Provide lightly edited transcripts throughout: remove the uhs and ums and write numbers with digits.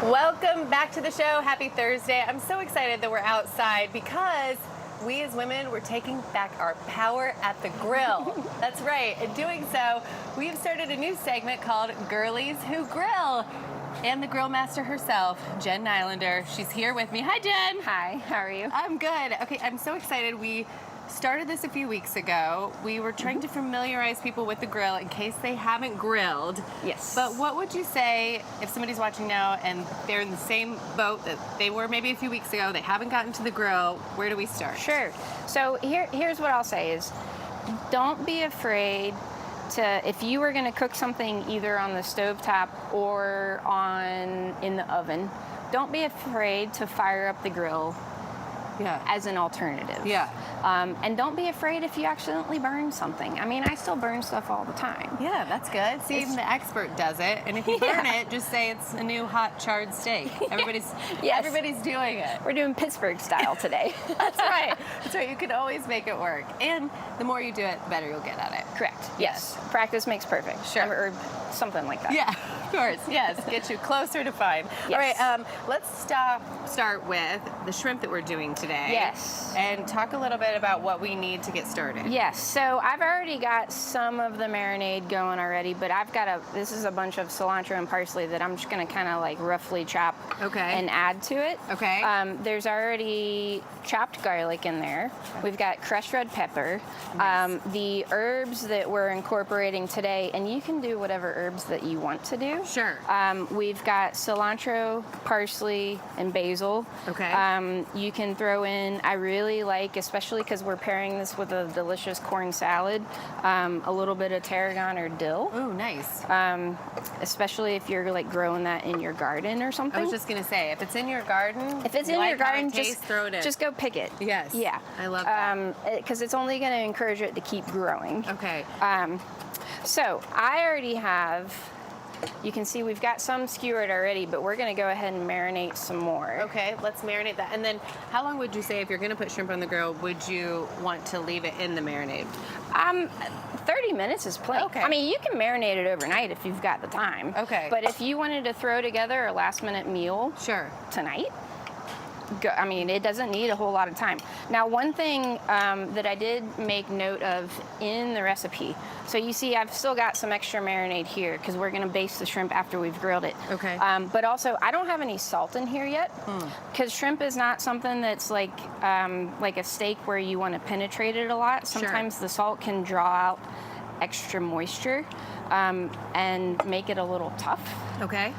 Welcome back to the show. Happy Thursday. I'm so excited that we're outside because we as women, we're taking back our power at the grill. That's right. In doing so, we have started a new segment called Girlies Who Grill. And the grill master herself, Jen Nylander. She's here with me. Hi, Jen. Hi, how are you? I'm good. Okay, I'm so excited. We started this a few weeks ago. We were trying to familiarize people with the grill in case they haven't grilled. Yes. But what would you say if somebody's watching now and they're in the same boat that they were maybe a few weeks ago, they haven't gotten to the grill, where do we start? Sure. So here's what I'll say is, don't be afraid to, if you were going to cook something either on the stovetop or in the oven, don't be afraid to fire up the grill as an alternative. Yeah. And don't be afraid if you accidentally burn something. I mean, I still burn stuff all the time. Yeah, that's good. See, even the expert does it. And if you burn it, just say it's a new hot charred steak. Everybody's doing it. We're doing Pittsburgh style today. That's right. That's right. You can always make it work. And the more you do it, the better you'll get at it. Correct. Yes. Practice makes perfect. Sure. Or something like that. Yeah, of course. Yes. Get you closer to fine. Yes. All right. Let's start with the shrimp that we're doing today. Yes. And talk a little bit about what we need to get started. Yes. So I've already got some of the marinade going already, but this is a bunch of cilantro and parsley that I'm just going to kind of like roughly chop and add to it. Okay. There's already chopped garlic in there. We've got crushed red pepper. Nice. The herbs that we're incorporating today, and you can do whatever herbs that you want to do. Sure. We've got cilantro, parsley, and basil. Okay. You can throw in, I really like, especially because we're pairing this with a delicious corn salad, a little bit of tarragon or dill. Ooh, nice. Especially if you're like growing that in your garden or something. I was just going to say, if it's in your garden, if it's in your garden, throw it in. Just go pick it. Yes. Yeah. I love that. Because it's only going to encourage it to keep growing. Okay. So I already have, you can see we've got some skewered already, but we're going to go ahead and marinate some more. Okay, let's marinate that. And then how long would you say, if you're going to put shrimp on the grill, would you want to leave it in the marinade? 30 minutes is plenty. Okay. I mean, you can marinate it overnight if you've got the time. Okay. But if you wanted to throw together a last minute meal tonight, I mean, it doesn't need a whole lot of time. Now, one thing that I did make note of in the recipe, so you see I've still got some extra marinade here because we're going to baste the shrimp after we've grilled it. Okay. But also, I don't have any salt in here yet because shrimp is not something that's like a steak where you want to penetrate it a lot. Sometimes the salt can draw out extra moisture and make it a little tough. Okay.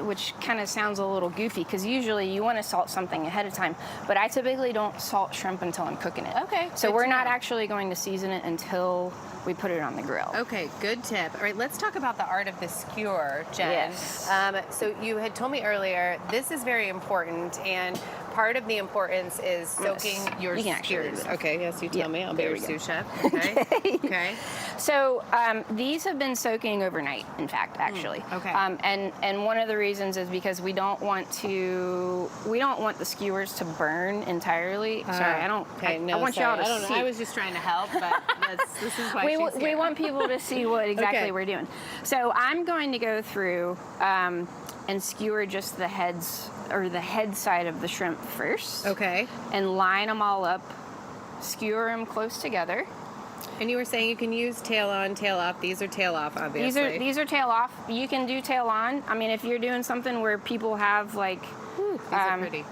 Which kind of sounds a little goofy because usually you want to salt something ahead of time, but I typically don't salt shrimp until I'm cooking it. Okay. So we're not actually going to season it until we put it on the grill. Okay, good tip. All right, let's talk about the art of the skewer, Jen. Yes. So you had told me earlier, this is very important, and part of the importance is soaking your skewers. Okay, yes, you tell me. I'll be your sous chef. Okay. Okay. So these have been soaking overnight, in fact, actually. Okay. And one of the reasons is because we don't want the skewers to burn entirely. Sorry, I don't. Okay, I want y'all to see. I was just trying to help, but this is why she's here. We want people to see what exactly we're doing. So I'm going to go through and skewer just the heads or the head side of the shrimp first. Okay. And line them all up, skewer them close together. And you were saying you can use tail on, tail off. These are tail off, obviously. These are tail off. You can do tail on. I mean, if you're doing something where people have like, these are pretty.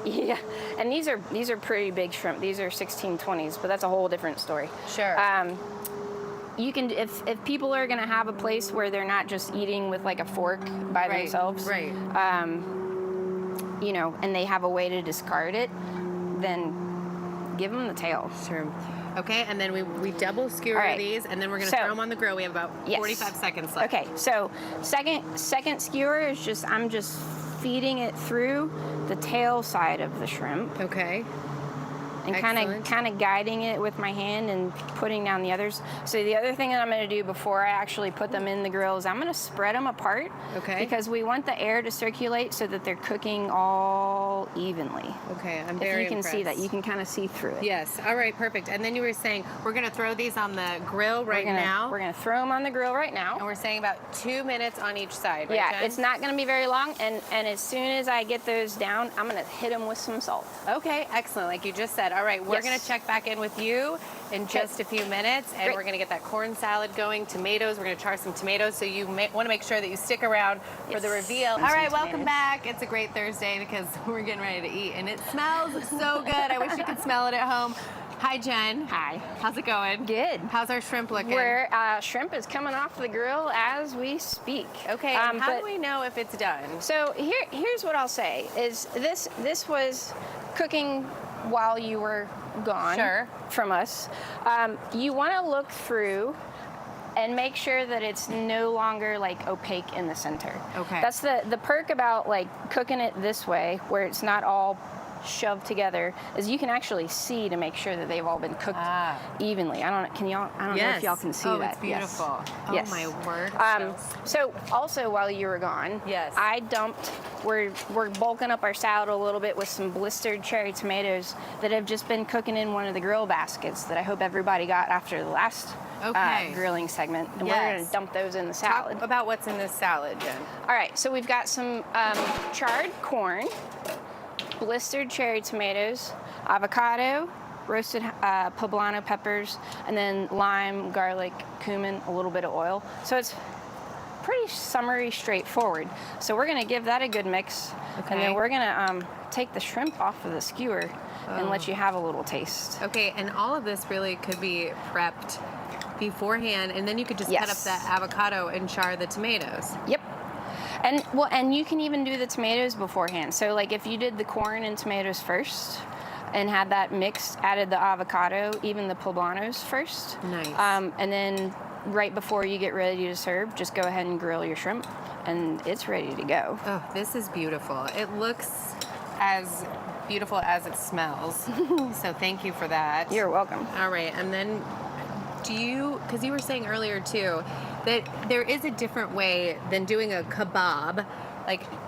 Yeah, and these are pretty big shrimp. These are 1620s, but that's a whole different story. Sure. You can, if people are gonna have a place where they're not just eating with like a fork by themselves, right? You know, and they have a way to discard it, then give them the tail. Sure. Okay, and then we double skewer these, and then we're gonna throw them on the grill. We have about 45 seconds left. Okay, so second skewer is I'm just feeding it through the tail side of the shrimp. Okay. and kind of guiding it with my hand and putting down the others. So the other thing that I'm going to do before I actually put them in the grill is I'm going to spread them apart. Okay. Because we want the air to circulate so that they're cooking all evenly. Okay, I'm very impressed. If you can see that, you can kind of see through it. Yes. All right, perfect. And then you were saying we're going to throw these on the grill now. We're going to throw them on the grill right now. And we're saying about 2 minutes on each side, right, Yeah, Jen? it's not going to be very long, and as soon as I get those down, I'm going to hit them with some salt. Okay, excellent. Like you just said. All right, we're going to check back in with you in just a few minutes, and Great. we're going to get that corn salad going, tomatoes. We're going to char some tomatoes, so you want to make sure that you stick around for the reveal. All right, welcome back. It's a great Thursday because we're getting ready to eat, and it smells so good. I wish you could smell it at home. Hi, Jen. Hi. How's it going? Good. How's our shrimp looking? Shrimp is coming off the grill as we speak. Okay, and how do we know if it's done? So here's what I'll say, is this was cooking while you were gone from us. You want to look through and make sure that it's no longer like opaque in the center. Okay. That's the perk about like cooking it this way, where it's not all shoved together, is you can actually see to make sure that they've all been cooked evenly. I don't know if y'all can see that. Oh, it's beautiful. Yes. Oh, my word. So also while you were gone, I dumped, we're bulking up our salad a little bit with some blistered cherry tomatoes that have just been cooking in one of the grill baskets that I hope everybody got after the last grilling segment. And we're going to dump those in the salad. Talk about what's in this salad, Jen. All right, so we've got some charred corn, blistered cherry tomatoes, avocado, roasted poblano peppers, and then lime, garlic, cumin, a little bit of oil. So it's pretty summery, straightforward. So we're gonna give that a good mix, and then we're gonna take the shrimp off of the skewer and let you have a little taste. Okay, and all of this really could be prepped beforehand, and then you could just cut up that avocado and char the tomatoes. Yep. And you can even do the tomatoes beforehand. So like if you did the corn and tomatoes first and had that mixed, added the avocado, even the poblanos first. Nice. And then right before you get ready to serve, just go ahead and grill your shrimp and it's ready to go. Oh, this is beautiful. It looks as beautiful as it smells. So thank you for that. You're welcome. All right, and then because you were saying earlier too, that there is a different way than doing a kebab,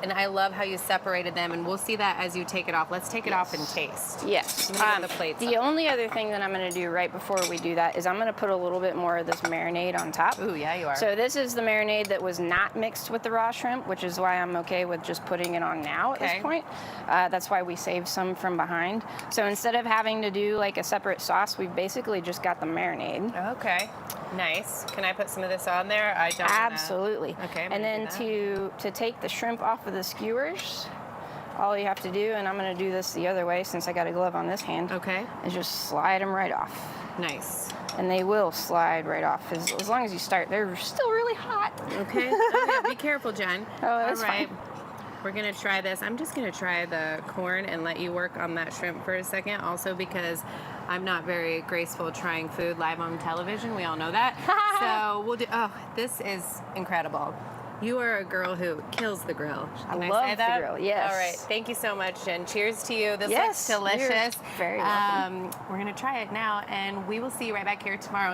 and I love how you separated them, and we'll see that as you take it off. Let's take it off and taste. Yes. The only other thing that I'm going to do right before we do that is I'm going to put a little bit more of this marinade on top. Ooh, yeah, you are. So this is the marinade that was not mixed with the raw shrimp, which is why I'm okay with just putting it on now at this point. That's why we saved some from behind. So instead of having to do like a separate sauce, we've basically just got the marinade. Okay. Nice. Can I put some of this on there? I don't. Absolutely. Okay. And then to take the shrimp off of the skewers, all you have to do, and I'm going to do this the other way since I got a glove on this hand. Okay. Is just slide them right off. Nice. And they will slide right off as long as you start. They're still really hot. Okay. Be careful, Jen. Oh, that's all right. fine. We're going to try this. I'm just going to try the corn and let you work on that shrimp for a second. Also because I'm not very graceful trying food live on television. We all know that. So we'll do, this is incredible. You are a girl who kills the grill. Can I love say that? the grill, yes. All right. Thank you so much, Jen. Cheers to you. This Yes, looks delicious. You're very welcome. We're going to try it now, and we will see you right back here tomorrow.